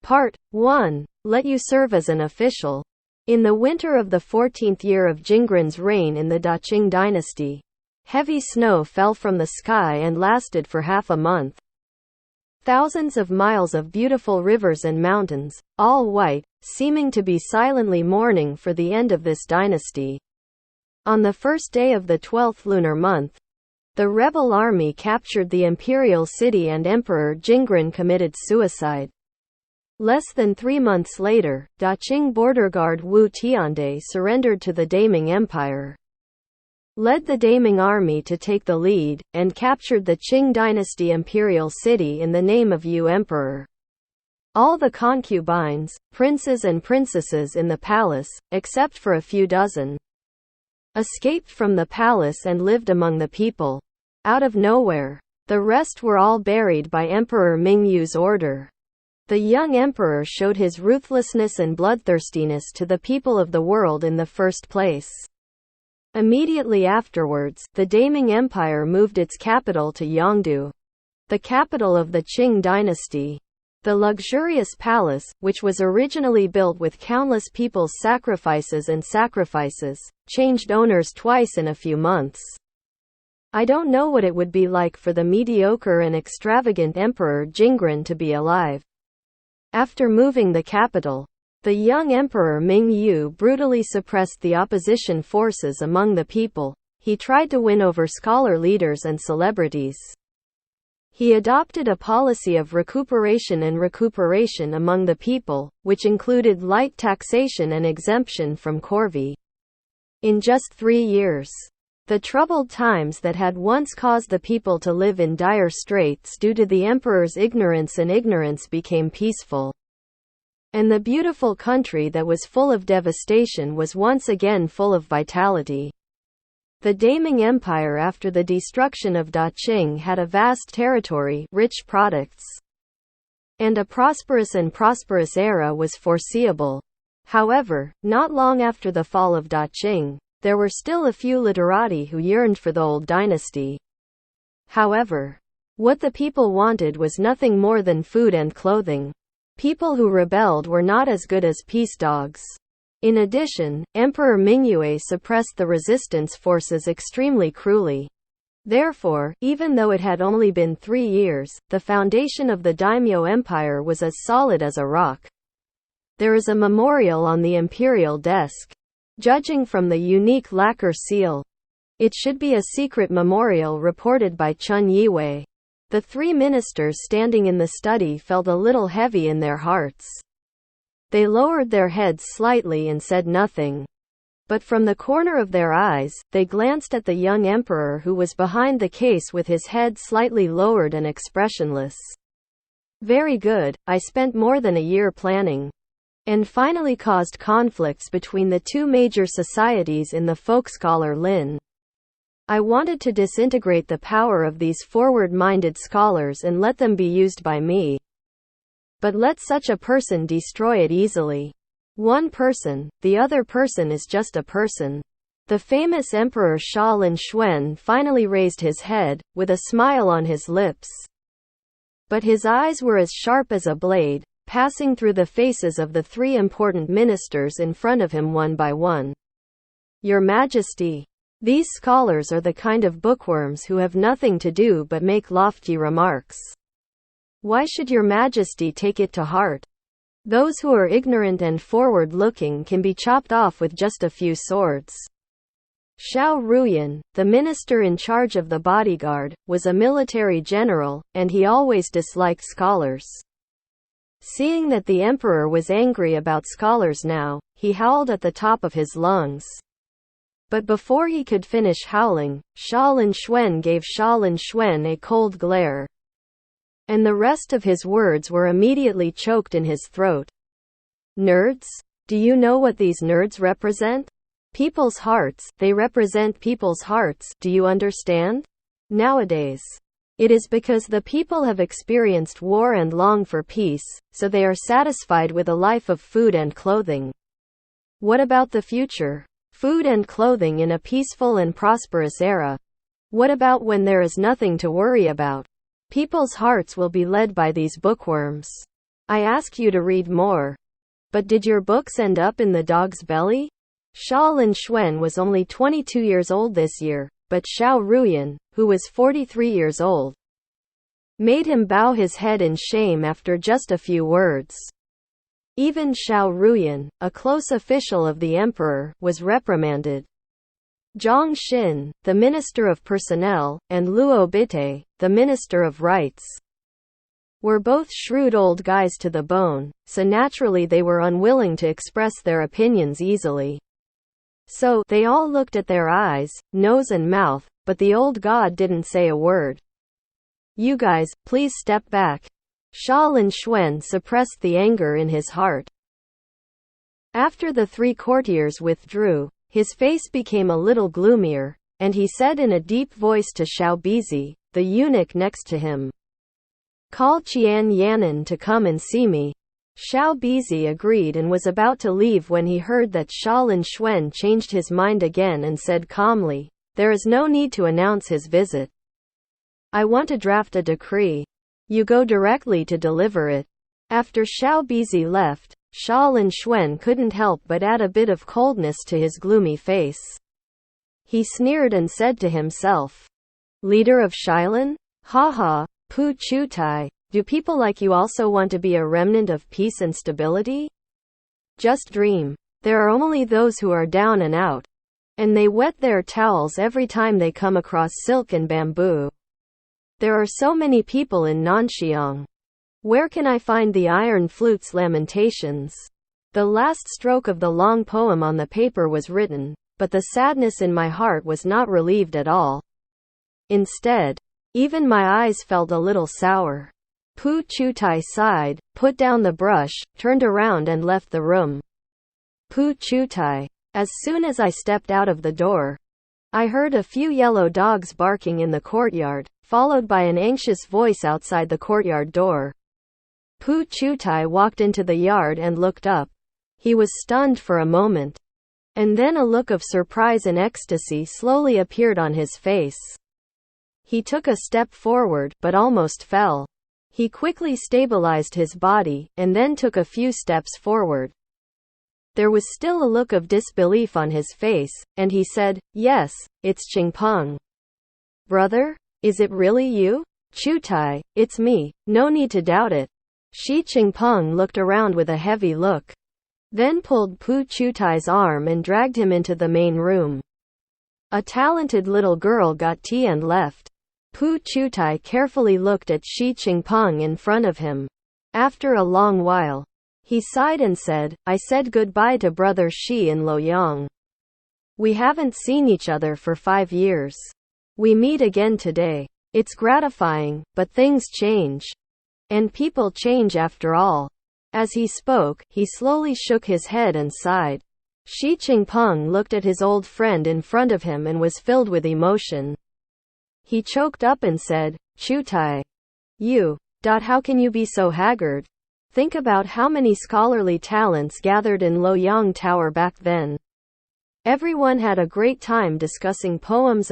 Part 1. Let you serve as an official. In the winter of the 14th year of Jingren's reign in the Daqing dynasty, heavy snow fell from the sky and lasted for half a month. Thousands of miles of beautiful rivers and mountains, all white, seeming to be silently mourning for the end of this dynasty. On the first day of the 12th lunar month, the rebel army captured the imperial city and Emperor Jingren committed suicide. Less than 3 months later, Daqing border guard Pu Qiutai surrendered to the Daming Empire, led the Daming army to take the lead, and captured the Qing dynasty imperial city in the name of Yu Emperor. All the concubines, princes and princesses in the palace, except for a few dozen, escaped from the palace and lived among the people, out of nowhere. The rest were all buried by Emperor Mingyu's order. The young emperor showed his ruthlessness and bloodthirstiness to the people of the world in the first place. Immediately afterwards, the Daming Empire moved its capital to Yangdu, the capital of the Qing dynasty. The luxurious palace, which was originally built with countless people's sacrifices, changed owners twice in a few months. I don't know what it would be like for the mediocre and extravagant Emperor Jingren to be alive. After moving the capital, the young Emperor Mingyu brutally suppressed the opposition forces among the people. He tried to win over scholar leaders and celebrities. He adopted a policy of recuperation among the people, which included light taxation and exemption from corvée. In just 3 years, the troubled times that had once caused the people to live in dire straits due to the emperor's ignorance became peaceful. And the beautiful country that was full of devastation was once again full of vitality. The Daming Empire after the destruction of Daqing had a vast territory, rich products, and a prosperous era was foreseeable. However, not long after the fall of Daqing, there were still a few literati who yearned for the old dynasty. However, what the people wanted was nothing more than food and clothing. People who rebelled were not as good as peace dogs. In addition, Emperor Mingyue suppressed the resistance forces extremely cruelly. Therefore, even though it had only been 3 years, the foundation of the daimyo empire was as solid as a rock. There is a memorial on the imperial desk. Judging from the unique lacquer seal, it should be a secret memorial reported by Chun Yiwei. The 3 ministers standing in the study felt a little heavy in their hearts. They lowered their heads slightly and said nothing. But from the corner of their eyes, they glanced at the young emperor who was behind the case with his head slightly lowered and expressionless. Very good, I spent more than a year planning, and finally caused conflicts between the 2 major societies in the folkscholar Lin. I wanted to disintegrate the power of these forward-minded scholars and let them be used by me. But let such a person destroy it easily. One person, the other person is just a person. The famous Emperor Xia Linxuan finally raised his head, with a smile on his lips. But his eyes were as sharp as a blade, passing through the faces of the 3 important ministers in front of him one by one. Your Majesty, these scholars are the kind of bookworms who have nothing to do but make lofty remarks. Why should your Majesty take it to heart? Those who are ignorant and forward-looking can be chopped off with just a few swords. Xiao Ruyan, the minister in charge of the bodyguard, was a military general, and he always disliked scholars. Seeing that the emperor was angry about scholars now, he howled at the top of his lungs. But before he could finish howling, Xia Linxuan gave Xia Linxuan a cold glare, and the rest of his words were immediately choked in his throat. Nerds? Do you know what these nerds represent? People's hearts. They represent people's hearts. Do you understand? Nowadays, it is because the people have experienced war and long for peace, so they are satisfied with a life of food and clothing. What about the future? Food and clothing in a peaceful and prosperous era. What about when there is nothing to worry about? People's hearts will be led by these bookworms. I asked you to read more. But did your books end up in the dog's belly? Xia Linxuan was only 22 years old this year, but Xiao Ruyan, who was 43 years old, made him bow his head in shame after just a few words. Even Xiao Ruyan, a close official of the emperor, was reprimanded. Zhang Xin, the minister of personnel, and Luo Bite, the minister of rights, were both shrewd old guys to the bone, so naturally they were unwilling to express their opinions easily. So, they all looked at their eyes, nose and mouth, but the old god didn't say a word. You guys, please step back. Xia Linxuan suppressed the anger in his heart. After the 3 courtiers withdrew, his face became a little gloomier, and he said in a deep voice to Xiao Bizi, the eunuch next to him, "Call Qian Yanan to come and see me." Xiao Bizi agreed and was about to leave when he heard that Xia Linxuan changed his mind again and said calmly, "There is no need to announce his visit. I want to draft a decree. You go directly to deliver it." After Xiao Bizi left, Xia Linxuan couldn't help but add a bit of coldness to his gloomy face. He sneered and said to himself, "Leader of Xilan? Haha, Pu Qiutai. Do people like you also want to be a remnant of peace and stability? Just dream. There are only those who are down and out. And they wet their towels every time they come across silk and bamboo. There are so many people in Nanxiang. Where can I find the iron flute's lamentations?" The last stroke of the long poem on the paper was written, but the sadness in my heart was not relieved at all. Instead, even my eyes felt a little sour. Pu Qiutai sighed, put down the brush, turned around and left the room. Pu Qiutai. As soon as I stepped out of the door, I heard a few yellow dogs barking in the courtyard, followed by an anxious voice outside the courtyard door. Pu Qiutai walked into the yard and looked up. He was stunned for a moment. And then a look of surprise and ecstasy slowly appeared on his face. He took a step forward, but almost fell. He quickly stabilized his body, and then took a few steps forward. There was still a look of disbelief on his face, and he said, "Yes, it's Qingpeng. Brother? Is it really you?" "Qiutai, it's me, no need to doubt it." Shi Qingpeng looked around with a heavy look, then pulled Pu Qiutai's arm and dragged him into the main room. A talented little girl got tea and left. Pu Qiutai carefully looked at Shi Qingpeng in front of him. After a long while, he sighed and said, "I said goodbye to brother Shi in Luoyang. We haven't seen each other for 5 years. We meet again today. It's gratifying, but things change. And people change after all." As he spoke, he slowly shook his head and sighed. Shi Qingpeng looked at his old friend in front of him and was filled with emotion. He choked up and said, "Qiutai. How can you be so haggard? Think about how many scholarly talents gathered in Luoyang Tower back then. Everyone had a great time discussing poems,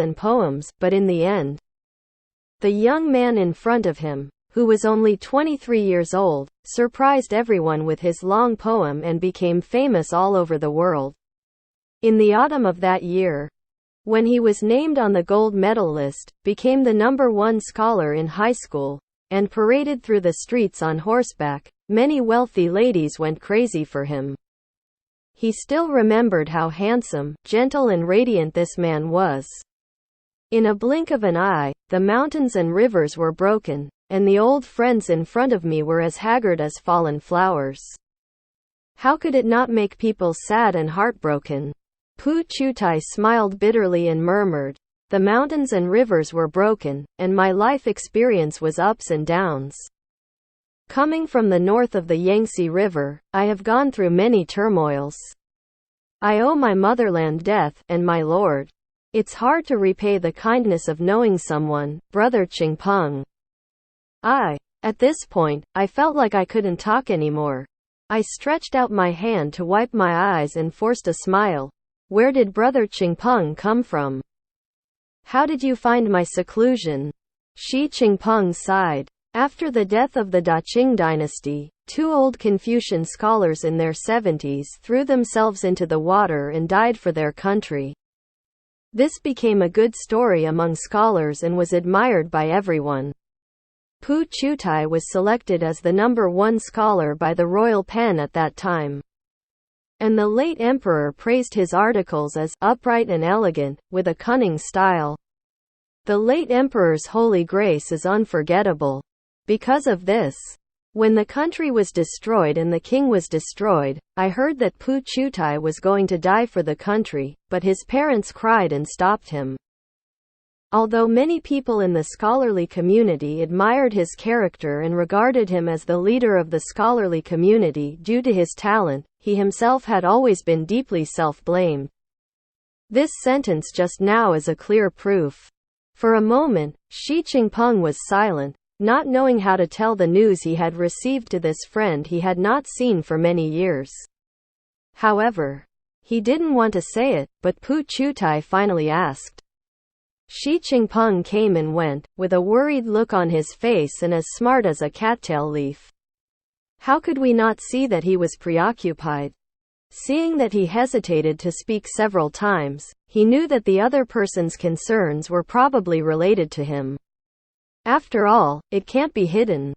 but in the end, the young man in front of him, who was only 23 years old, surprised everyone with his long poem and became famous all over the world. In the autumn of that year, when he was named on the gold medal list, became the #1 scholar in high school, and paraded through the streets on horseback, many wealthy ladies went crazy for him. He still remembered how handsome, gentle and radiant this man was. In a blink of an eye, the mountains and rivers were broken, and the old friends in front of me were as haggard as fallen flowers. How could it not make people sad and heartbroken? Pu Qiutai smiled bitterly and murmured, "The mountains and rivers were broken, and my life experience was ups and downs. Coming from the north of the Yangtze River, I have gone through many turmoils. I owe my motherland death, and my lord. It's hard to repay the kindness of knowing someone, brother Qingpeng." At this point, I felt like I couldn't talk anymore. I stretched out my hand to wipe my eyes and forced a smile. Where did brother Qingpeng come from? How did you find my seclusion? Shi Qingpeng sighed. After the death of the Daqing dynasty, two old Confucian scholars in their 70s threw themselves into the water and died for their country. This became a good story among scholars and was admired by everyone. Pu Qiutai was selected as the #1 scholar by the royal pen at that time. And the late emperor praised his articles as upright and elegant, with a cunning style. The late emperor's holy grace is unforgettable. Because of this, when the country was destroyed and the king was destroyed, I heard that Pu Qiutai was going to die for the country, but his parents cried and stopped him. Although many people in the scholarly community admired his character and regarded him as the leader of the scholarly community due to his talent, he himself had always been deeply self-blamed. This sentence just now is a clear proof. For a moment, Xi Jinping was silent, not knowing how to tell the news he had received to this friend he had not seen for many years. However, he didn't want to say it, but Pu Qiutai finally asked. Xi Jinping came and went, with a worried look on his face and as smart as a cattail leaf. How could we not see that he was preoccupied? Seeing that he hesitated to speak several times, he knew that the other person's concerns were probably related to him. After all, it can't be hidden.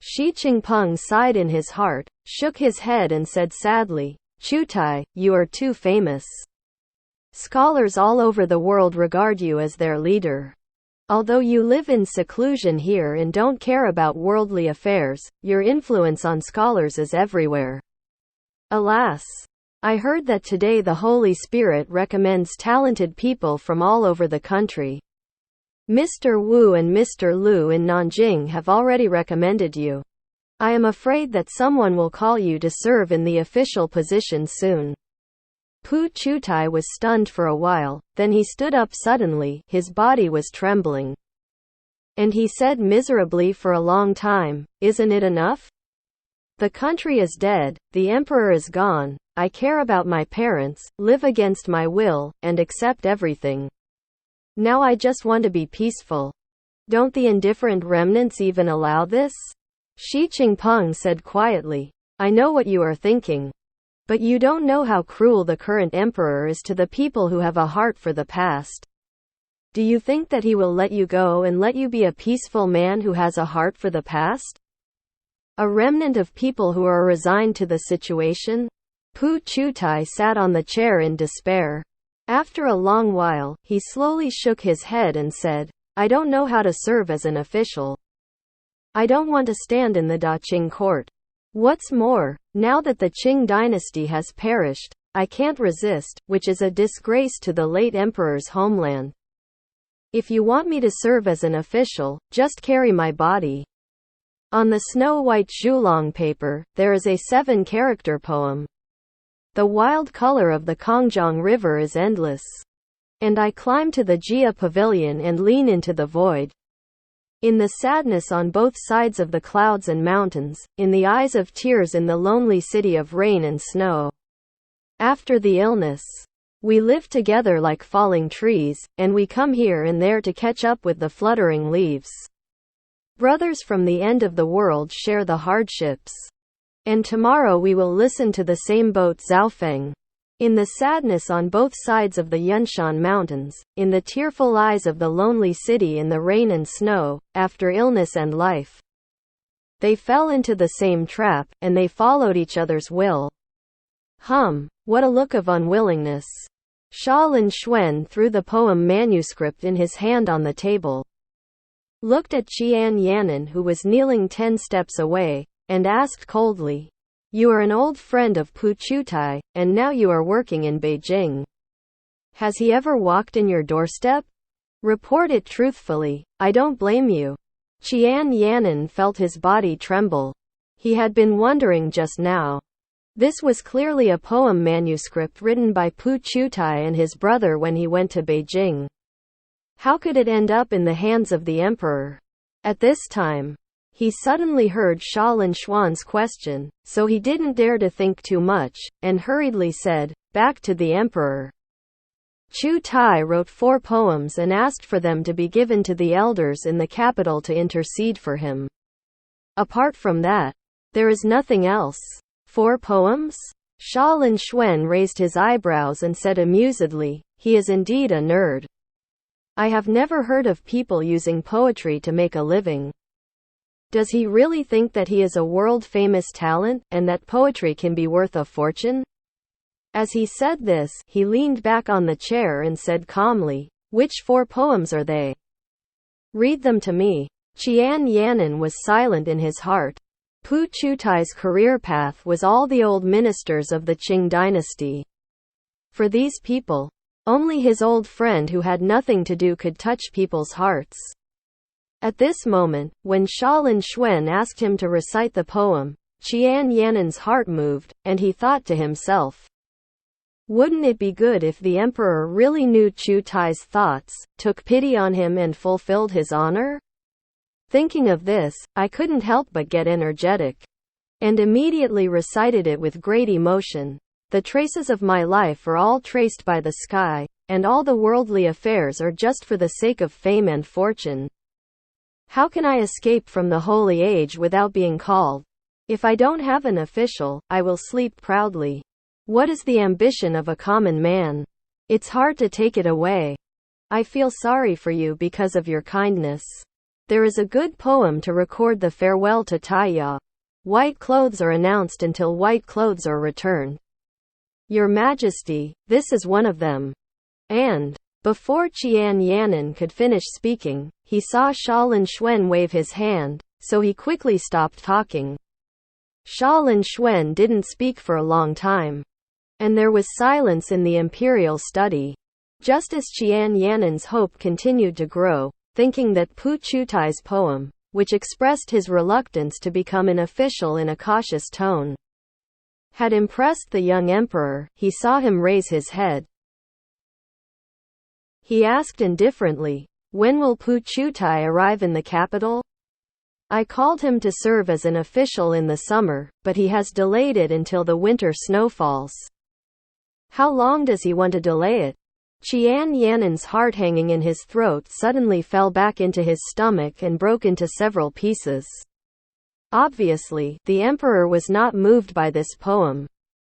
Xi Jinping sighed in his heart, shook his head and said sadly, "Qiutai, you are too famous. Scholars all over the world regard you as their leader. Although you live in seclusion here and don't care about worldly affairs, your influence on scholars is everywhere. Alas, I heard that today the Holy Spirit recommends talented people from all over the country. Mr. Wu and Mr. Lu in Nanjing have already recommended you. I am afraid that someone will call you to serve in the official position soon." Pu Qiutai was stunned for a while, then he stood up suddenly, his body was trembling. And he said miserably for a long time, "Isn't it enough? The country is dead, the emperor is gone, I care about my parents, live against my will, and accept everything. Now I just want to be peaceful. Don't the indifferent remnants even allow this?" Xi Jinping said quietly, "I know what you are thinking. But you don't know how cruel the current emperor is to the people who have a heart for the past. Do you think that he will let you go and let you be a peaceful man who has a heart for the past? A remnant of people who are resigned to the situation?" Pu Qiutai sat on the chair in despair. After a long while, he slowly shook his head and said, "I don't know how to serve as an official. I don't want to stand in the Daqing court. What's more, now that the Qing dynasty has perished, I can't resist, which is a disgrace to the late emperor's homeland. If you want me to serve as an official, just carry my body." On the snow-white Zhulong paper, there is a 7-character poem. The wild color of the Kongjiang River is endless. And I climb to the Jia pavilion and lean into the void. In the sadness on both sides of the clouds and mountains, in the eyes of tears in the lonely city of rain and snow. After the illness, we live together like falling trees, and we come here and there to catch up with the fluttering leaves. Brothers from the end of the world share the hardships. And tomorrow we will listen to the same boat Zhaofeng. In the sadness on both sides of the Yunshan Mountains, in the tearful eyes of the lonely city in the rain and snow, after illness and life. They fell into the same trap, and they followed each other's will. What a look of unwillingness. Xia Linxuan threw the poem manuscript in his hand on the table. Looked at Qian Yanan who was kneeling 10 steps away, and asked coldly, "You are an old friend of Pu Qiutai, and now you are working in Beijing. Has he ever walked in your doorstep? Report it truthfully, I don't blame you." Qian Yanan felt his body tremble. He had been wondering just now. This was clearly a poem manuscript written by Pu Qiutai and his brother when he went to Beijing. How could it end up in the hands of the emperor? At this time, he suddenly heard Xia Linxuan's question, so he didn't dare to think too much, and hurriedly said, "Back to the emperor." Qiutai wrote 4 poems and asked for them to be given to the elders in the capital to intercede for him. Apart from that, there is nothing else. 4 poems? Xia Linxuan raised his eyebrows and said amusedly, he is indeed a nerd. I have never heard of people using poetry to make a living. Does he really think that he is a world-famous talent, and that poetry can be worth a fortune? As he said this, he leaned back on the chair and said calmly, which 4 poems are they? Read them to me. Xia Linxuan was silent in his heart. Pu Qiutai's career path was all the old ministers of the Qing dynasty. For these people, only his old friend who had nothing to do could touch people's hearts. At this moment, when Xia Linxuan asked him to recite the poem, Xia Linxuan's heart moved, and he thought to himself, wouldn't it be good if the emperor really knew Qiutai's thoughts, took pity on him and fulfilled his honor? Thinking of this, I couldn't help but get energetic, and immediately recited it with great emotion. The traces of my life are all traced by the sky, and all the worldly affairs are just for the sake of fame and fortune. How can I escape from the holy age without being called? If I don't have an official, I will sleep proudly. What is the ambition of a common man? It's hard to take it away. I feel sorry for you because of your kindness. There is a good poem to record the farewell to Taiya. White clothes are announced until white clothes are returned. Your Majesty, this is one of them. And, before Xia Linxuan could finish speaking, he saw Xia Linxuan wave his hand, so he quickly stopped talking. Xia Linxuan didn't speak for a long time. And there was silence in the imperial study. Just as Xia Linxuan's hope continued to grow, thinking that Pu Qiutai's poem, which expressed his reluctance to become an official in a cautious tone, had impressed the young emperor, he saw him raise his head. He asked indifferently, when will Pu Qiutai arrive in the capital? I called him to serve as an official in the summer, but he has delayed it until the winter snowfalls. How long does he want to delay it? Xia Linxuan's heart hanging in his throat suddenly fell back into his stomach and broke into several pieces. Obviously, the emperor was not moved by this poem.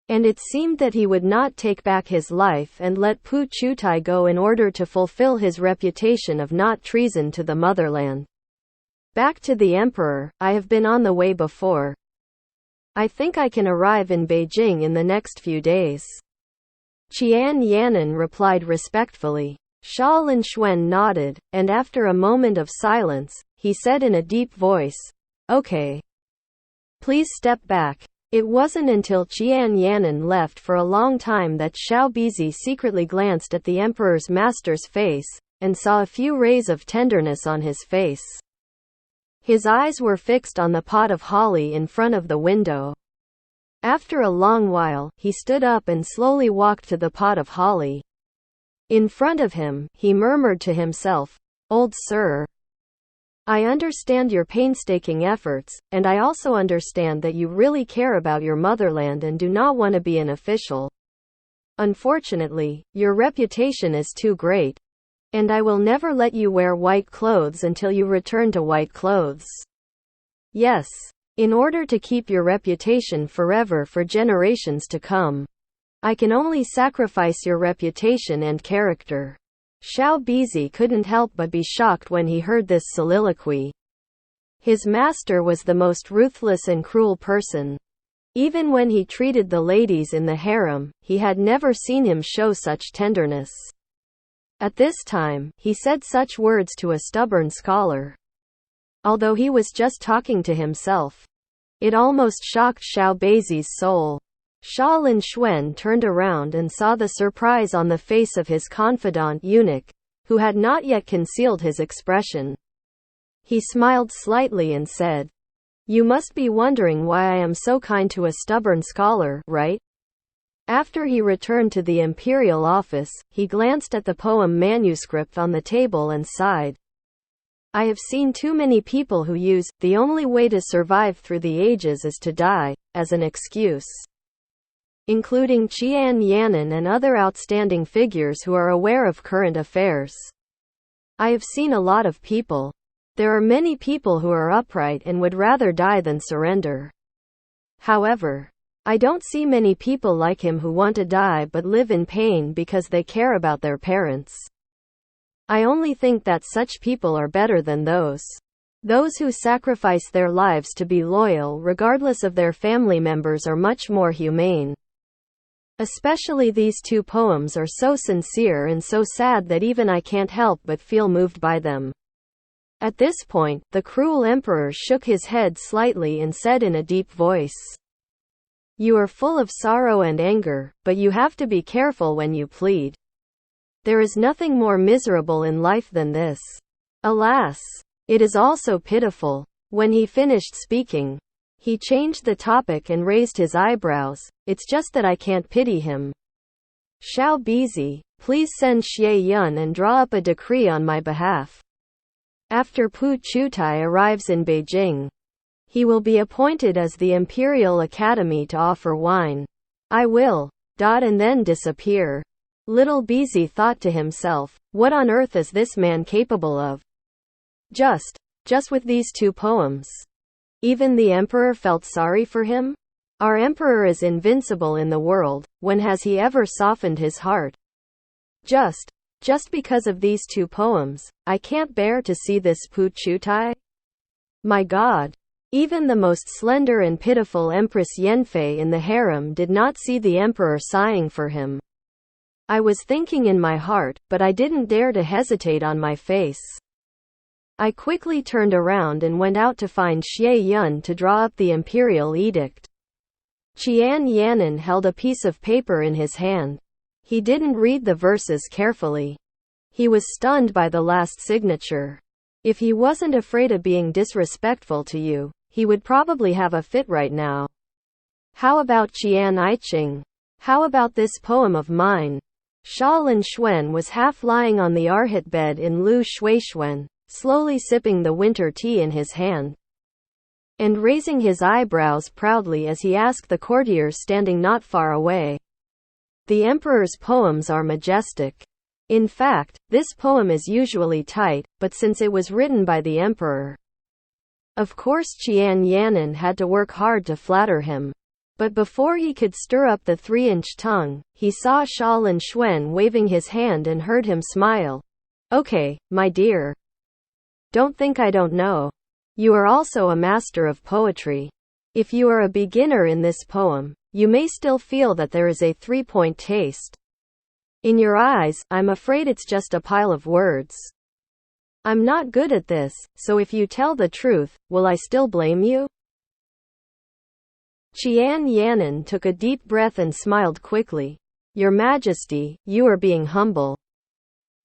And it seemed that he would not take back his life and let Pu Qiutai go in order to fulfill his reputation of not treason to the motherland. Back to the emperor, I have been on the way before. I think I can arrive in Beijing in the next few days. Xia Linxuan replied respectfully. Xia Linxuan nodded, and after a moment of silence, he said in a deep voice, okay. Please step back. It wasn't until Xia Linxuan left for a long time that Xiao Bizi secretly glanced at the emperor's master's face, and saw a few rays of tenderness on his face. His eyes were fixed on the pot of holly in front of the window. After a long while, he stood up and slowly walked to the pot of holly. In front of him, he murmured to himself, "Old sir, I understand your painstaking efforts, and I also understand that you really care about your motherland and do not want to be an official. Unfortunately, your reputation is too great. And I will never let you wear white clothes until you return to white clothes. Yes. In order to keep your reputation forever for generations to come, I can only sacrifice your reputation and character." Xiao Bizi couldn't help but be shocked when he heard this soliloquy. His master was the most ruthless and cruel person. Even when he treated the ladies in the harem, he had never seen him show such tenderness. At this time, he said such words to a stubborn scholar. Although he was just talking to himself, it almost shocked Xiao Bizi's soul. Xia Linxuan turned around and saw the surprise on the face of his confidant eunuch, who had not yet concealed his expression. He smiled slightly and said, "You must be wondering why I am so kind to a stubborn scholar, right?" After he returned to the imperial office, he glanced at the poem manuscript on the table and sighed. "I have seen too many people who use, 'the only way to survive through the ages is to die,' as an excuse. including Qian Yanan and other outstanding figures who are aware of current affairs. I have seen a lot of people. There are many people who are upright and would rather die than surrender. However, I don't see many people like him who want to die but live in pain because they care about their parents. I only think that such people are better than those who sacrifice their lives to be loyal regardless of their family members are much more humane. Especially these two poems are so sincere and so sad that even I can't help but feel moved by them. At this point, the cruel emperor shook his head slightly and said in a deep voice, "You are full of sorrow and anger, but you have to be careful when you plead. There is nothing more miserable in life than this. Alas, it is also pitiful." When he finished speaking, he changed the topic and raised his eyebrows. "It's just that I can't pity him. Xiao Bizi, please send Xie Yun and draw up a decree on my behalf. After Pu Qiutai arrives in Beijing, he will be appointed as the Imperial Academy to offer wine. I will, and then disappear." Little Bizi thought to himself, what on earth is this man capable of? Just with these two poems. Even the emperor felt sorry for him? Our emperor is invincible in the world. When has he ever softened his heart? Just because of these two poems, I can't bear to see this Pu Qiutai. My God! Even the most slender and pitiful Empress Yanfei in the harem did not see the emperor sighing for him. I was thinking in my heart, but I didn't dare to hesitate on my face. I quickly turned around and went out to find Xie Yun to draw up the imperial edict. Qian Yanan held a piece of paper in his hand. He didn't read the verses carefully. He was stunned by the last signature. If he wasn't afraid of being disrespectful to you, he would probably have a fit right now. How about Qian Iqing? How about this poem of mine? Xia Linxuan was half lying on the arhat bed in Lu Shuishuan, slowly sipping the winter tea in his hand, and raising his eyebrows proudly as he asked the courtiers standing not far away. The emperor's poems are majestic. In fact, this poem is usually tight, but since it was written by the emperor, of course Qian Yanan had to work hard to flatter him. But before he could stir up the 3-inch tongue, he saw Xia Linxuan waving his hand and heard him smile. "Okay, my dear. Don't think I don't know. You are also a master of poetry. If you are a beginner in this poem, you may still feel that there is a 3-point taste in your eyes. I'm afraid it's just a pile of words. I'm not good at this, so if you tell the truth, will I still blame you?" Qian Yanan took a deep breath and smiled quickly. "Your Majesty, you are being humble.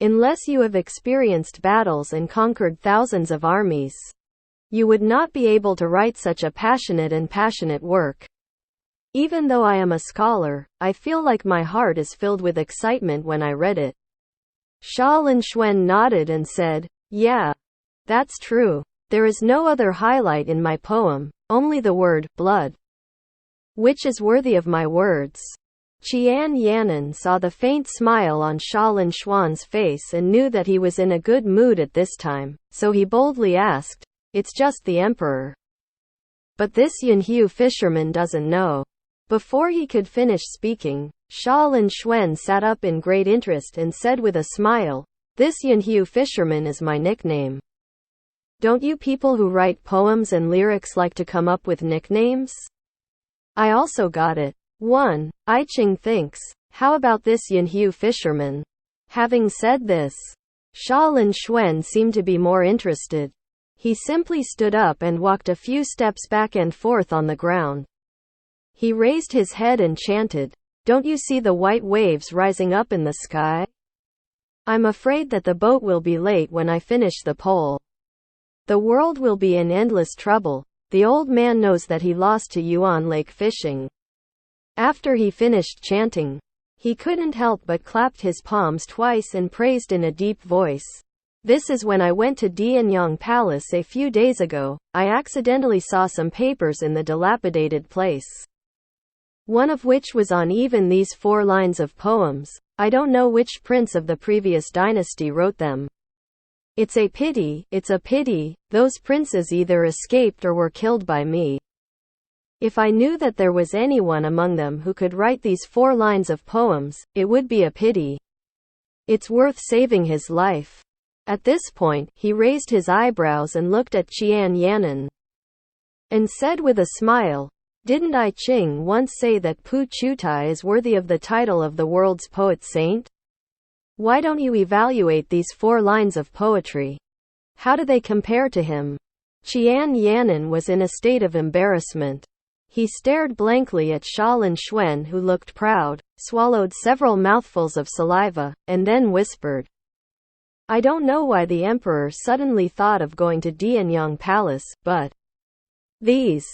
Unless you have experienced battles and conquered thousands of armies, you would not be able to write such a passionate work. Even though I am a scholar, I feel like my heart is filled with excitement when I read it." Xia Linxuan nodded and said, "Yeah, that's true. There is no other highlight in my poem, only the word, blood, which is worthy of my words." Qian Yanan saw the faint smile on Xia Linxuan's face and knew that he was in a good mood at this time, so he boldly asked, "It's just the emperor. But this Yunhu fisherman doesn't know." Before he could finish speaking, Xia Linxuan sat up in great interest and said with a smile, "This Yunhu fisherman is my nickname. Don't you people who write poems and lyrics like to come up with nicknames? I also got it. 1. Iqing thinks, how about this Yunhu fisherman?" Having said this, Xia Linxuan seemed to be more interested. He simply stood up and walked a few steps back and forth on the ground. He raised his head and chanted, "Don't you see the white waves rising up in the sky? I'm afraid that the boat will be late when I finish the pole. The world will be in endless trouble. The old man knows that he lost to Yuan Lake fishing." After he finished chanting, he couldn't help but clapped his palms twice and praised in a deep voice, "This is when I went to Dianyang Palace a few days ago. I accidentally saw some papers in the dilapidated place. one of which was on even these 4 lines of poems. I don't know which prince of the previous dynasty wrote them. It's a pity, those princes either escaped or were killed by me. If I knew that there was anyone among them who could write these 4 lines of poems, it would be a pity. It's worth saving his life. At this point, he raised his eyebrows and looked at Xia Linxuan and said with a smile, "Didn't I Ching once say that Pu Qiutai is worthy of the title of the world's poet saint? Why don't you evaluate these 4 lines of poetry? How do they compare to him?" Xia Linxuan was in a state of embarrassment. He stared blankly at Xia Linxuan, who looked proud, swallowed several mouthfuls of saliva, and then whispered, "I don't know why the emperor suddenly thought of going to Dianyang Palace, but these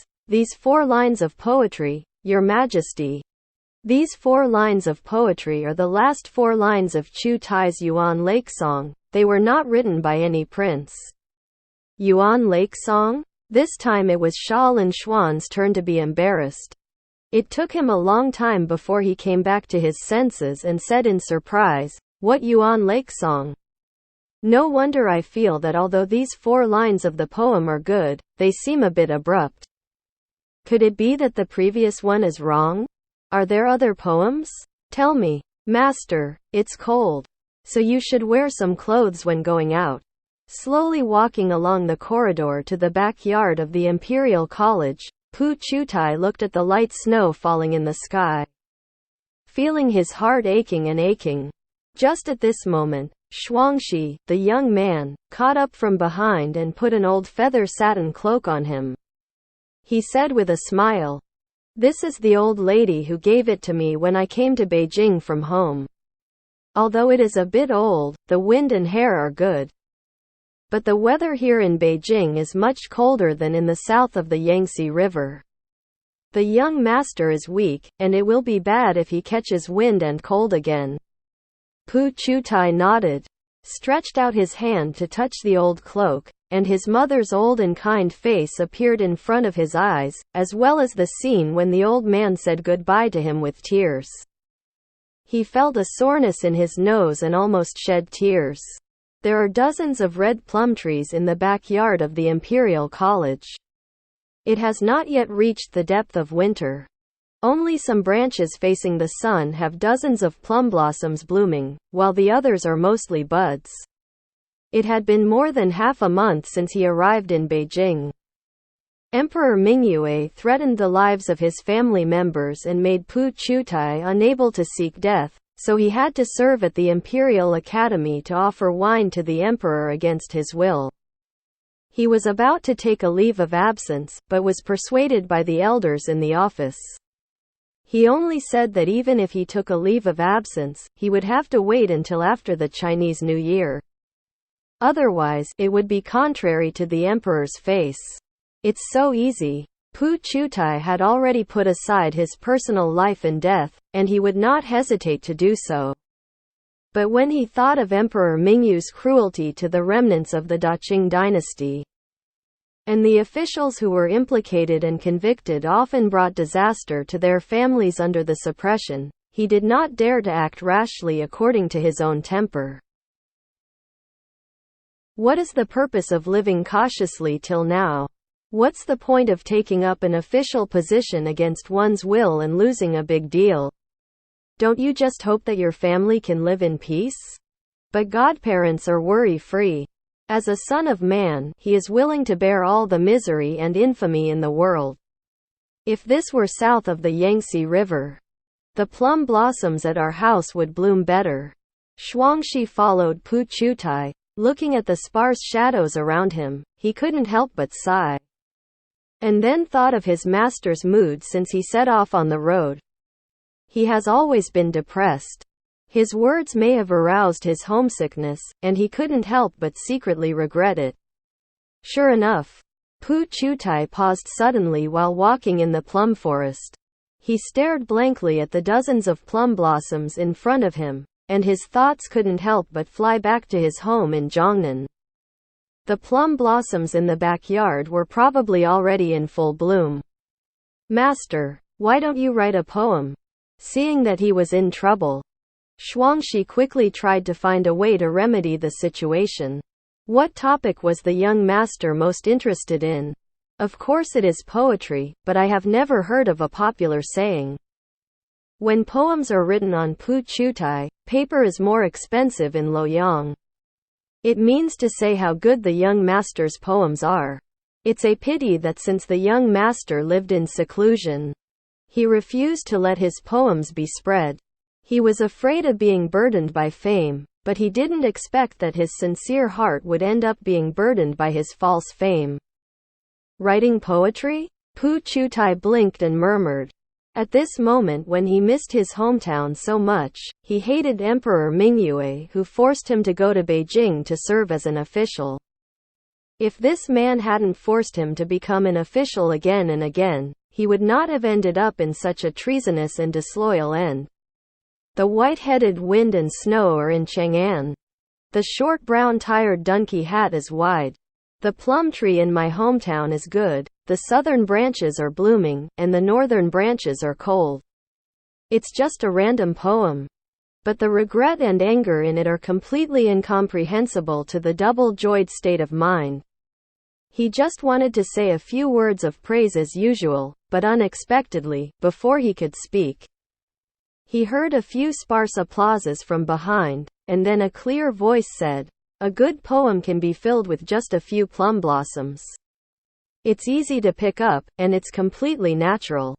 4 lines of poetry, Your Majesty. These 4 lines of poetry are the last 4 lines of Qiutai's Yuan Lake Song. They were not written by any prince." Yuan Lake Song? This time it was Xia Linxuan's turn to be embarrassed. It took him a long time before he came back to his senses and said in surprise, "What Yuan Lake Song? No wonder I feel that although these 4 lines of the poem are good, they seem a bit abrupt. Could it be that the previous one is wrong? Are there other poems? Tell me, Master, it's cold, so you should wear some clothes when going out." Slowly walking along the corridor to the backyard of the Imperial College, Pu Qiutai looked at the light snow falling in the sky, feeling his heart aching. Just at this moment, Shuangxi, the young man, caught up from behind and put an old feather satin cloak on him. He said with a smile, "This is the old lady who gave it to me when I came to Beijing from home. Although it is a bit old, the wind and hair are good. But the weather here in Beijing is much colder than in the south of the Yangtze River. The young master is weak, and it will be bad if he catches wind and cold again." Pu Qiutai nodded, stretched out his hand to touch the old cloak, and his mother's old and kind face appeared in front of his eyes, as well as the scene when the old man said goodbye to him with tears. He felt a soreness in his nose and almost shed tears. There are dozens of red plum trees in the backyard of the Imperial College. It has not yet reached the depth of winter. Only some branches facing the sun have dozens of plum blossoms blooming, while the others are mostly buds. It had been more than half a month since he arrived in Beijing. Emperor Mingyue threatened the lives of his family members and made Pu Qiutai unable to seek death, so he had to serve at the Imperial Academy to offer wine to the emperor against his will. He was about to take a leave of absence, but was persuaded by the elders in the office. He only said that even if he took a leave of absence, he would have to wait until after the Chinese New Year. Otherwise, it would be contrary to the emperor's face. It's so easy. Pu Qiutai had already put aside his personal life and death, and he would not hesitate to do so. But when he thought of Emperor Mingyu's cruelty to the remnants of the Daqing dynasty, and the officials who were implicated and convicted often brought disaster to their families under the suppression, he did not dare to act rashly according to his own temper. What is the purpose of living cautiously till now? What's the point of taking up an official position against one's will and losing a big deal? Don't you just hope that your family can live in peace? But godparents are worry-free. As a son of man, he is willing to bear all the misery and infamy in the world. If this were south of the Yangtze River, the plum blossoms at our house would bloom better. Shuangxi followed Pu Qiutai, looking at the sparse shadows around him. He couldn't help but sigh. And then thought of his master's mood since he set off on the road. He has always been depressed. His words may have aroused his homesickness, and he couldn't help but secretly regret it. Sure enough, Pu Qiutai paused suddenly while walking in the plum forest. He stared blankly at the dozens of plum blossoms in front of him, and his thoughts couldn't help but fly back to his home in Zhongnan. The plum blossoms in the backyard were probably already in full bloom. "Master, Why don't you write a poem? Seeing that he was in trouble, Shuangshi quickly tried to find a way to remedy the situation. What topic was the young master most interested in? Of course it is poetry, but I have never heard of a popular saying. When poems are written on Pu Qiutai, paper is more expensive in Luoyang. It means to say how good the young master's poems are. It's a pity that since the young master lived in seclusion, he refused to let his poems be spread. He was afraid of being burdened by fame, but he didn't expect that his sincere heart would end up being burdened by his false fame. Writing poetry? Pu Qiutai blinked and murmured. At this moment when he missed his hometown so much, he hated Emperor Mingyue, who forced him to go to Beijing to serve as an official. If this man hadn't forced him to become an official again and again, he would not have ended up in such a treasonous and disloyal end. The white-headed wind and snow are in Chang'an. The short brown tired donkey hat is wide. The plum tree in my hometown is good. The southern branches are blooming, and the northern branches are cold. It's just a random poem. But the regret and anger in it are completely incomprehensible to the double-joyed state of mind. He just wanted to say a few words of praise as usual, but unexpectedly, before he could speak, he heard a few sparse applauses from behind, and then a clear voice said, "A good poem can be filled with just a few plum blossoms. It's easy to pick up, and it's completely natural.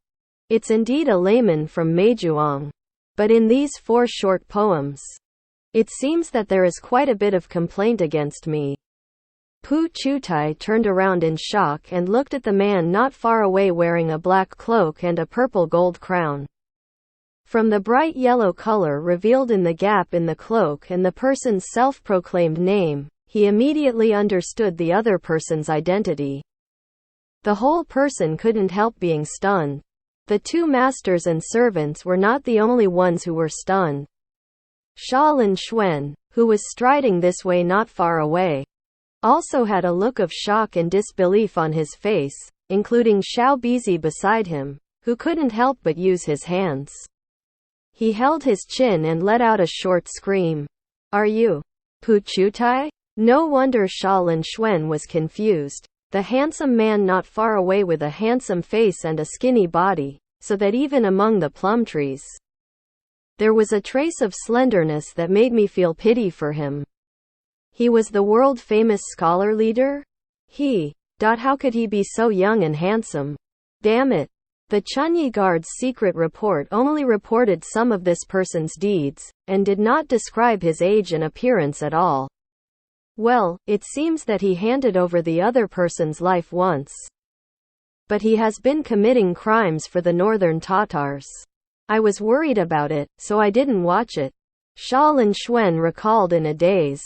It's indeed a layman from Meijuang. But in these 4 short poems, it seems that there is quite a bit of complaint against me." Pu Qiutai turned around in shock and looked at the man not far away wearing a black cloak and a purple gold crown. From the bright yellow color revealed in the gap in the cloak and the person's self-proclaimed name, he immediately understood the other person's identity. The whole person couldn't help being stunned. The 2 masters and servants were not the only ones who were stunned. Xia Linxuan, who was striding this way not far away, also had a look of shock and disbelief on his face, including Xiao Bizi beside him, who couldn't help but use his hands. He held his chin and let out a short scream. "Are you Pu Qiutai?" No wonder Xia Linxuan was confused. The handsome man not far away with a handsome face and a skinny body, so that even among the plum trees, there was a trace of slenderness that made me feel pity for him. He was the world-famous scholar leader? How could he be so young and handsome? Damn it. The Chunyi Guard's secret report only reported some of this person's deeds, and did not describe his age and appearance at all. Well, it seems that he handed over the other person's life once. But he has been committing crimes for the northern Tatars. I was worried about it, so I didn't watch it. Xia Linxuan recalled in a daze,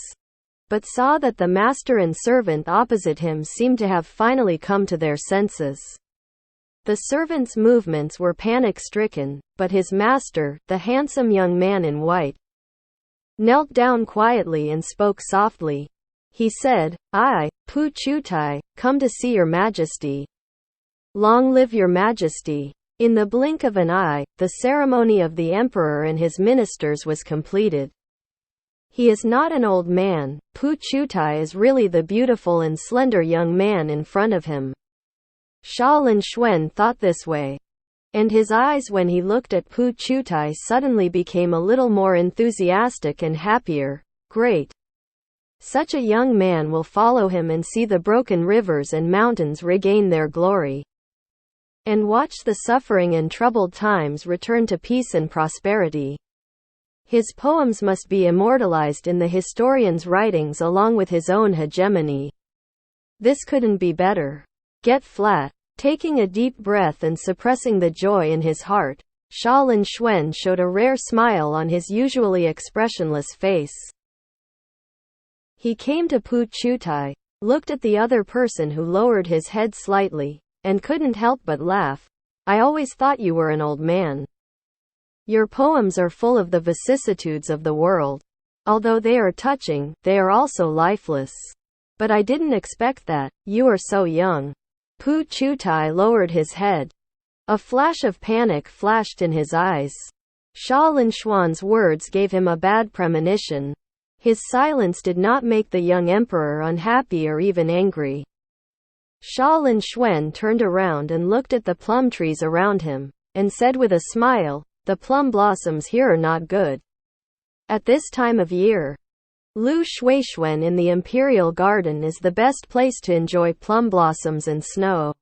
but saw that the master and servant opposite him seemed to have finally come to their senses. The servant's movements were panic-stricken, but his master, the handsome young man in white, knelt down quietly and spoke softly. He said, "I, Pu Qiutai, come to see your majesty. Long live your majesty." In the blink of an eye, the ceremony of the emperor and his ministers was completed. He is not an old man. Pu Qiutai is really the beautiful and slender young man in front of him. Xia Linxuan thought this way. And his eyes when he looked at Pu Qiutai suddenly became a little more enthusiastic and happier. Great. Such a young man will follow him and see the broken rivers and mountains regain their glory, and watch the suffering and troubled times return to peace and prosperity. His poems must be immortalized in the historian's writings along with his own hegemony. This couldn't be better. Get flat. Taking a deep breath and suppressing the joy in his heart, Xia Linxuan showed a rare smile on his usually expressionless face. He came to Pu Qiutai, looked at the other person who lowered his head slightly, and couldn't help but laugh. "I always thought you were an old man. Your poems are full of the vicissitudes of the world. Although they are touching, they are also lifeless. But I didn't expect that. You are so young." Pu Qiutai lowered his head. A flash of panic flashed in his eyes. Xia Linxuan's words gave him a bad premonition. His silence did not make the young emperor unhappy or even angry. Xia Linxuan turned around and looked at the plum trees around him, and said with a smile, "The plum blossoms here are not good. At this time of year, Lu Shuishuan in the imperial garden is the best place to enjoy plum blossoms and snow."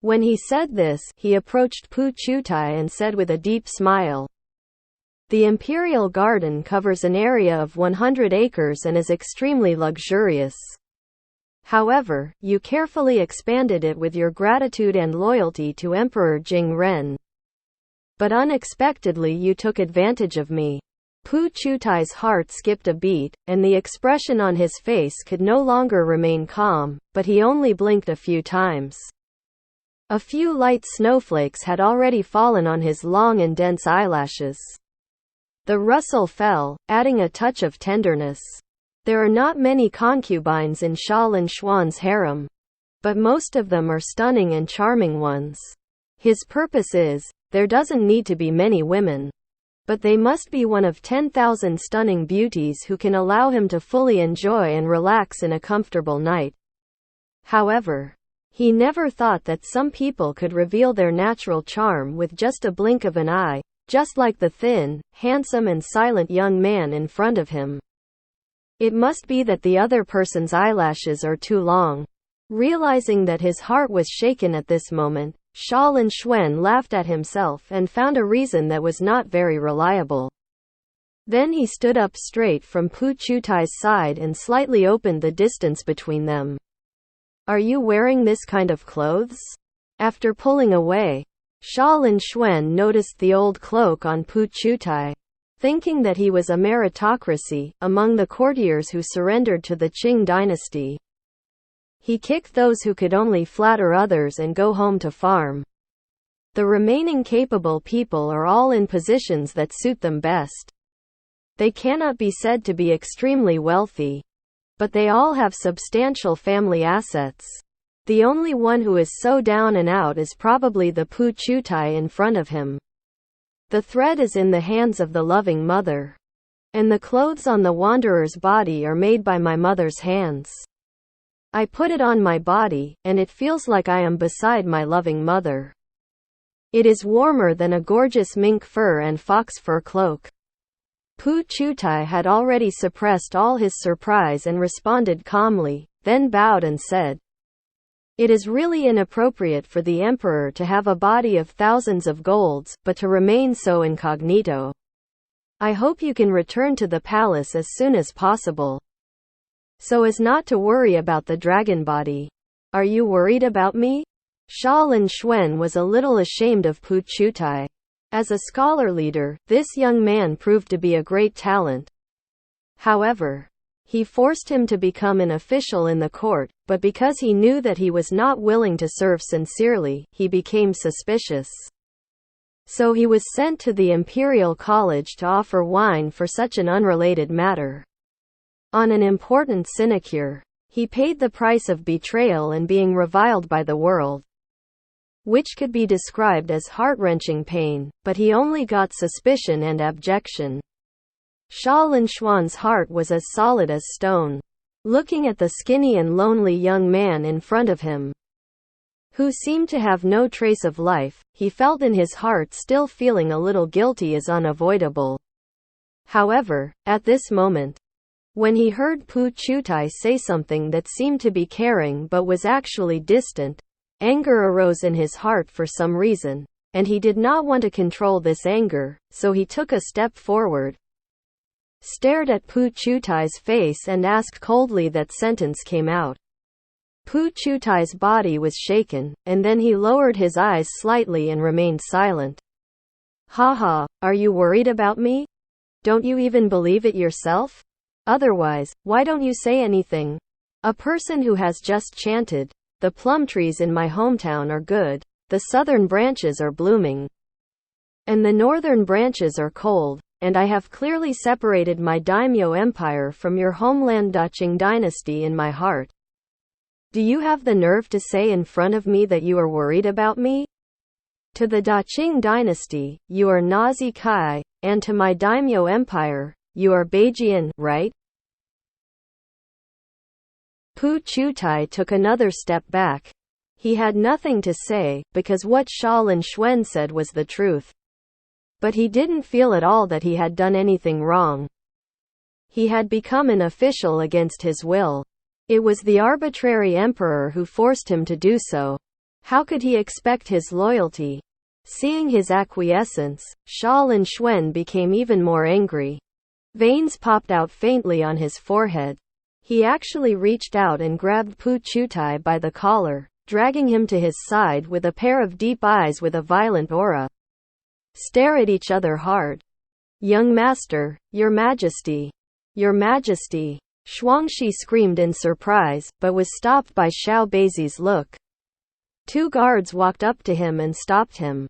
When he said this, he approached Pu Qiutai and said with a deep smile, "The imperial garden covers an area of 100 acres and is extremely luxurious. However, you carefully expanded it with your gratitude and loyalty to Emperor Jingren. But unexpectedly you took advantage of me." Pu Qiutai's heart skipped a beat, and the expression on his face could no longer remain calm, but he only blinked a few times. A few light snowflakes had already fallen on his long and dense eyelashes. The rustle fell, adding a touch of tenderness. There are not many concubines in Xia Linxuan's harem, but most of them are stunning and charming ones. His purpose is, there doesn't need to be many women, but they must be one of 10,000 stunning beauties who can allow him to fully enjoy and relax in a comfortable night. However, he never thought that some people could reveal their natural charm with just a blink of an eye, just like the thin, handsome and silent young man in front of him. It must be that the other person's eyelashes are too long. Realizing that his heart was shaken at this moment, Xia Linxuan laughed at himself and found a reason that was not very reliable. Then he stood up straight from Pu Qiutai's side and slightly opened the distance between them. "Are you wearing this kind of clothes?" After pulling away, Xia Linxuan noticed the old cloak on Pu Qiutai. Thinking that he was a meritocracy, among the courtiers who surrendered to the Qing dynasty, he kicked those who could only flatter others and go home to farm. The remaining capable people are all in positions that suit them best. They cannot be said to be extremely wealthy, but they all have substantial family assets. The only one who is so down and out is probably the Pu Qiutai in front of him. The thread is in the hands of the loving mother, and the clothes on the wanderer's body are made by my mother's hands. I put it on my body, and it feels like I am beside my loving mother. It is warmer than a gorgeous mink fur and fox fur cloak." Pu Qiutai had already suppressed all his surprise and responded calmly, then bowed and said, "It is really inappropriate for the emperor to have a body of thousands of golds, but to remain so incognito. I hope you can return to the palace as soon as possible, so as not to worry about the dragon body. Are you worried about me?" Xia Linxuan was a little ashamed of Pu Qiutai. As a scholar leader, this young man proved to be a great talent. However, he forced him to become an official in the court, but because he knew that he was not willing to serve sincerely, he became suspicious. So he was sent to the Imperial College to offer wine for such an unrelated matter. On an important sinecure, he paid the price of betrayal and being reviled by the world, which could be described as heart-wrenching pain, but he only got suspicion and abjection. Xia Linxuan's heart was as solid as stone. Looking at the skinny and lonely young man in front of him, who seemed to have no trace of life, he felt in his heart still feeling a little guilty is unavoidable. However, at this moment, when he heard Pu Qiutai say something that seemed to be caring but was actually distant, anger arose in his heart for some reason, and he did not want to control this anger, so he took a step forward, stared at Pu Qiutai's face and asked coldly that sentence came out. Pu Qiutai's body was shaken, and then he lowered his eyes slightly and remained silent. "Haha, are you worried about me? Don't you even believe it yourself? Otherwise, why don't you say anything? A person who has just chanted, 'The plum trees in my hometown are good, the southern branches are blooming, and the northern branches are cold, and I have clearly separated my daimyo empire from your homeland Qing dynasty in my heart. Do you have the nerve to say in front of me that you are worried about me?' To the Daqing dynasty, you are Nazi Kai, and to my daimyo empire, you are Beijian, right? Pu Qiutai took another step back. He had nothing to say, because what Xia Linxuan said was the truth. But he didn't feel at all that he had done anything wrong. He had become an official against his will. It was the arbitrary emperor who forced him to do so. How could he expect his loyalty? Seeing his acquiescence, Xia Linxuan became even more angry. Veins popped out faintly on his forehead. He actually reached out and grabbed Pu Qiutai by the collar, dragging him to his side with a pair of deep eyes with a violent aura. Stare at each other hard. Young master, your majesty. Your majesty. Shuangxi screamed in surprise, but was stopped by Xiao Beizi's look. Two guards walked up to him and stopped him,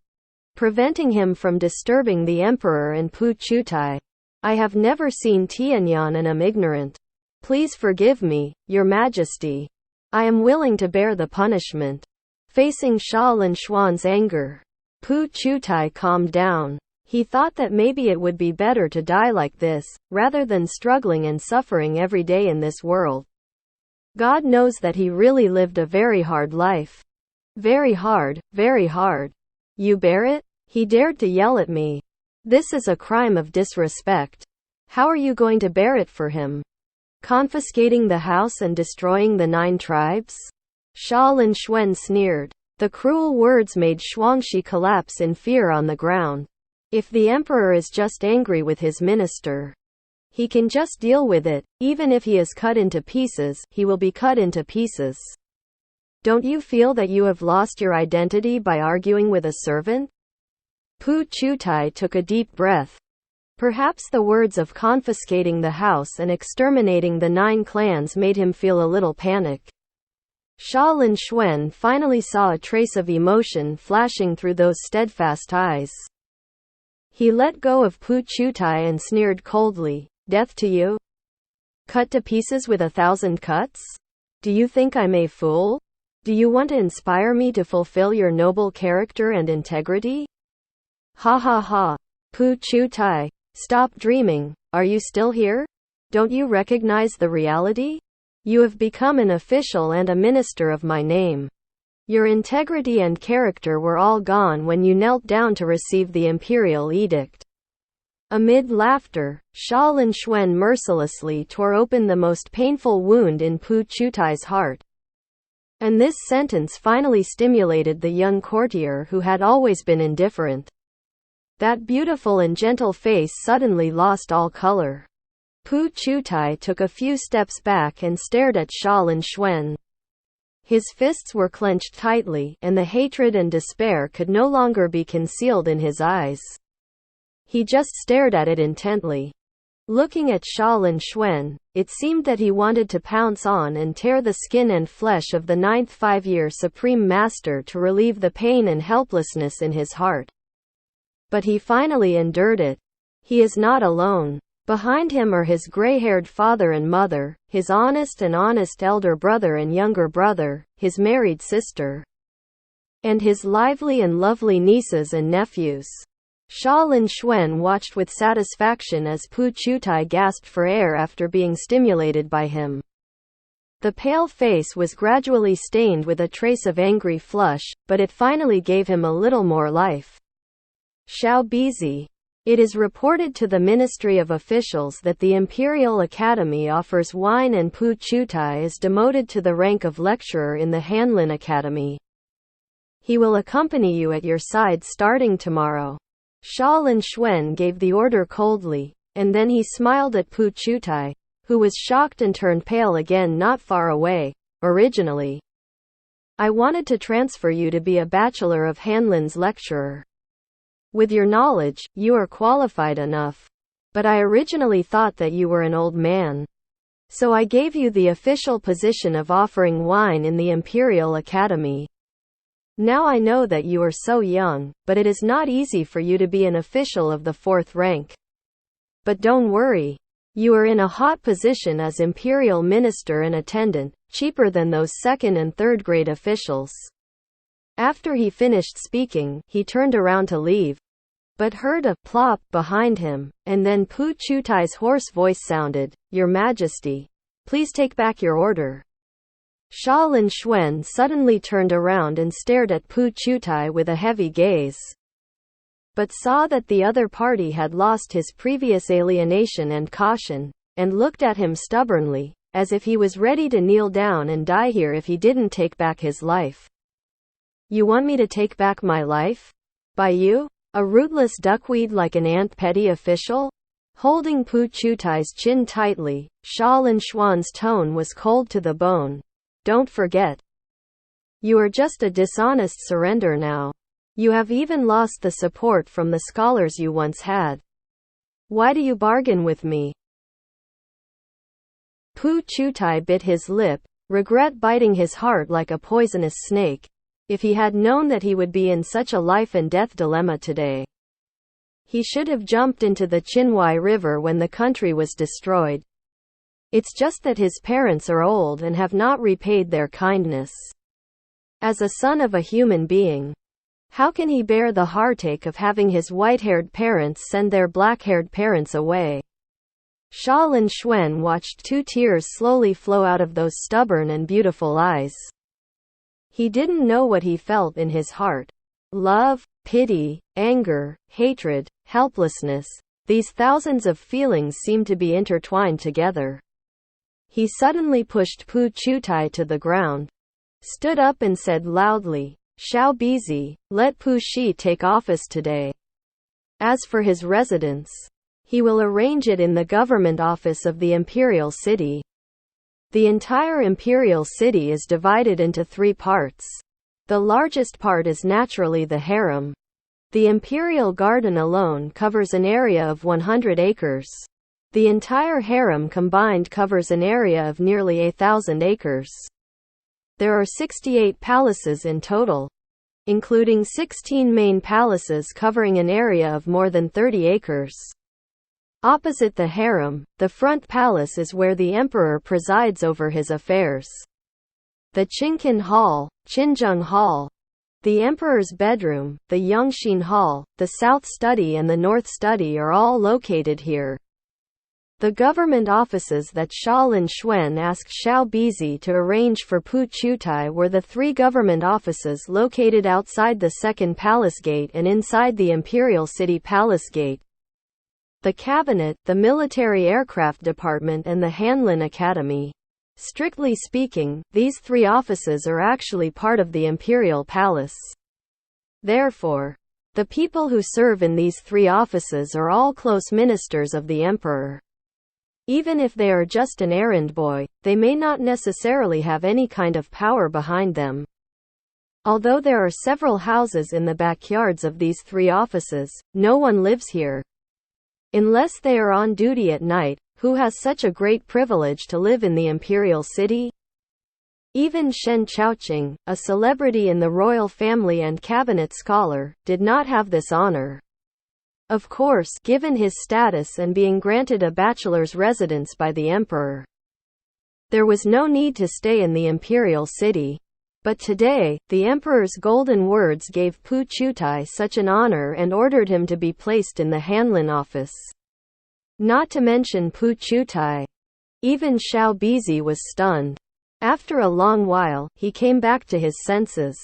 preventing him from disturbing the emperor and Pu Qiutai. I have never seen Tianyan and am ignorant. Please forgive me, your majesty. I am willing to bear the punishment. Facing Xia Linxuan's anger, Pu Qiutai calmed down. He thought that maybe it would be better to die like this, rather than struggling and suffering every day in this world. God knows that he really lived a very hard life. Very hard, very hard. You bear it? He dared to yell at me. This is a crime of disrespect. How are you going to bear it for him? Confiscating the house and destroying the 9 tribes? Xia Linxuan sneered. The cruel words made Shuangxi collapse in fear on the ground. If the emperor is just angry with his minister, he can just deal with it. Even if he is cut into pieces, he will be cut into pieces. Don't you feel that you have lost your identity by arguing with a servant? Pu Qiutai took a deep breath. Perhaps the words of confiscating the house and exterminating the 9 clans made him feel a little panic. Xia Linxuan finally saw a trace of emotion flashing through those steadfast eyes. He let go of Pu Qiutai and sneered coldly, "Death to you? Cut to pieces with 1,000 cuts? Do you think I'm a fool? Do you want to inspire me to fulfill your noble character and integrity?" Ha ha ha. Pu Qiutai, stop dreaming. Are you still here? Don't you recognize the reality? You have become an official and a minister of my name. Your integrity and character were all gone when you knelt down to receive the imperial edict. Amid laughter, Xia Linxuan mercilessly tore open the most painful wound in Pu Qiutai's heart. And this sentence finally stimulated the young courtier who had always been indifferent. That beautiful and gentle face suddenly lost all color. Pu Qiutai took a few steps back and stared at Xia Linxuan. His fists were clenched tightly, and the hatred and despair could no longer be concealed in his eyes. He just stared at it intently. Looking at Xia Linxuan, it seemed that he wanted to pounce on and tear the skin and flesh of the 9th 5-year Supreme Master to relieve the pain and helplessness in his heart. But he finally endured it. He is not alone. Behind him are his gray-haired father and mother, his honest elder brother and younger brother, his married sister, and his lively and lovely nieces and nephews. Xia Linxuan watched with satisfaction as Pu Qiutai gasped for air after being stimulated by him. The pale face was gradually stained with a trace of angry flush, but it finally gave him a little more life. Xiao Beizi. It is reported to the Ministry of Officials that the Imperial Academy offers wine and Pu Qiutai is demoted to the rank of lecturer in the Hanlin Academy. He will accompany you at your side starting tomorrow. Xia Linxuan gave the order coldly, and then he smiled at Pu Qiutai, who was shocked and turned pale again not far away. Originally, I wanted to transfer you to be a bachelor of Hanlin's lecturer. With your knowledge, you are qualified enough. But I originally thought that you were an old man. So I gave you the official position of offering wine in the Imperial Academy. Now I know that you are so young, but it is not easy for you to be an official of the 4th rank. But don't worry. You are in a hot position as Imperial Minister and Attendant, cheaper than those 2nd and 3rd grade officials. After he finished speaking, he turned around to leave, but heard a plop behind him, and then Pu Qiutai's hoarse voice sounded, "Your Majesty, please take back your order." Xia Linxuan suddenly turned around and stared at Pu Qiutai with a heavy gaze, but saw that the other party had lost his previous alienation and caution, and looked at him stubbornly, as if he was ready to kneel down and die here if he didn't take back his life. "You want me to take back my life? By you? A rootless duckweed like an ant petty official?" Holding Pu Qiutai's chin tightly, Xia Linxuan's tone was cold to the bone. "Don't forget. You are just a dishonest surrender now. You have even lost the support from the scholars you once had. Why do you bargain with me?" Pu Qiutai bit his lip, regret biting his heart like a poisonous snake. If he had known that he would be in such a life-and-death dilemma today, he should have jumped into the Qinhuai River when the country was destroyed. It's just that his parents are old and have not repaid their kindness. As a son of a human being, how can he bear the heartache of having his white-haired parents send their black-haired parents away? Xia Linxuan watched 2 tears slowly flow out of those stubborn and beautiful eyes. He didn't know what he felt in his heart. Love, pity, anger, hatred, helplessness. These thousands of feelings seemed to be intertwined together. He suddenly pushed Pu Qiutai to the ground, stood up and said loudly, "Xiao Bizi, let Pu Xi take office today. As for his residence, he will arrange it in the government office of the imperial city." The entire imperial city is divided into 3 parts. The largest part is naturally the harem. The imperial garden alone covers an area of 100 acres. The entire harem combined covers an area of nearly 1,000 acres. There are 68 palaces in total, including 16 main palaces covering an area of more than 30 acres. Opposite the harem, the front palace is where the emperor presides over his affairs. The Qingqin Hall, Qinzheng Hall, the emperor's bedroom, the Yongxin Hall, the south study and the north study are all located here. The government offices that Xia Linxuan asked Xiao Bizi to arrange for Pu Qiutai were the 3 government offices located outside the second palace gate and inside the imperial city palace gate. The cabinet, the military aircraft department and the Hanlin Academy. Strictly speaking, these 3 offices are actually part of the imperial palace. Therefore, the people who serve in these 3 offices are all close ministers of the emperor. Even if they are just an errand boy, they may not necessarily have any kind of power behind them. Although there are several houses in the backyards of these 3 offices, no one lives here. Unless they are on duty at night. Who has such a great privilege to live in the imperial city? Even Shen Chaoqing, a celebrity in the royal family and cabinet scholar, did not have this honor. Of course, given his status and being granted a bachelor's residence by the emperor, there was no need to stay in the imperial city. But today, the emperor's golden words gave Pu Qiutai such an honor and ordered him to be placed in the Hanlin office. Not to mention Pu Qiutai. Even Xiao Bizi was stunned. After a long while, he came back to his senses.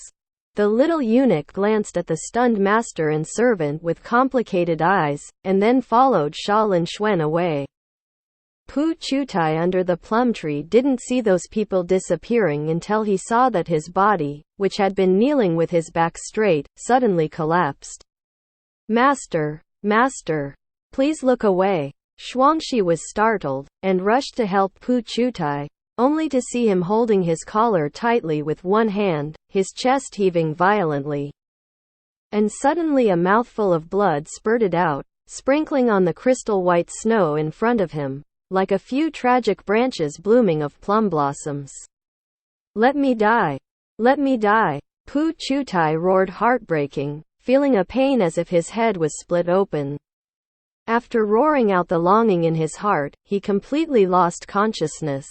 The little eunuch glanced at the stunned master and servant with complicated eyes, and then followed Xia Linxuan away. Pu Qiutai under the plum tree didn't see those people disappearing until he saw that his body, which had been kneeling with his back straight, suddenly collapsed. "Master, master, please look away." Shuangxi was startled, and rushed to help Pu Qiutai, only to see him holding his collar tightly with one hand, his chest heaving violently. And suddenly a mouthful of blood spurted out, sprinkling on the crystal-white snow in front of him, like a few tragic branches blooming of plum blossoms. "Let me die! Let me die!" Pu Qiutai roared, heartbreaking, feeling a pain as if his head was split open. After roaring out the longing in his heart, he completely lost consciousness.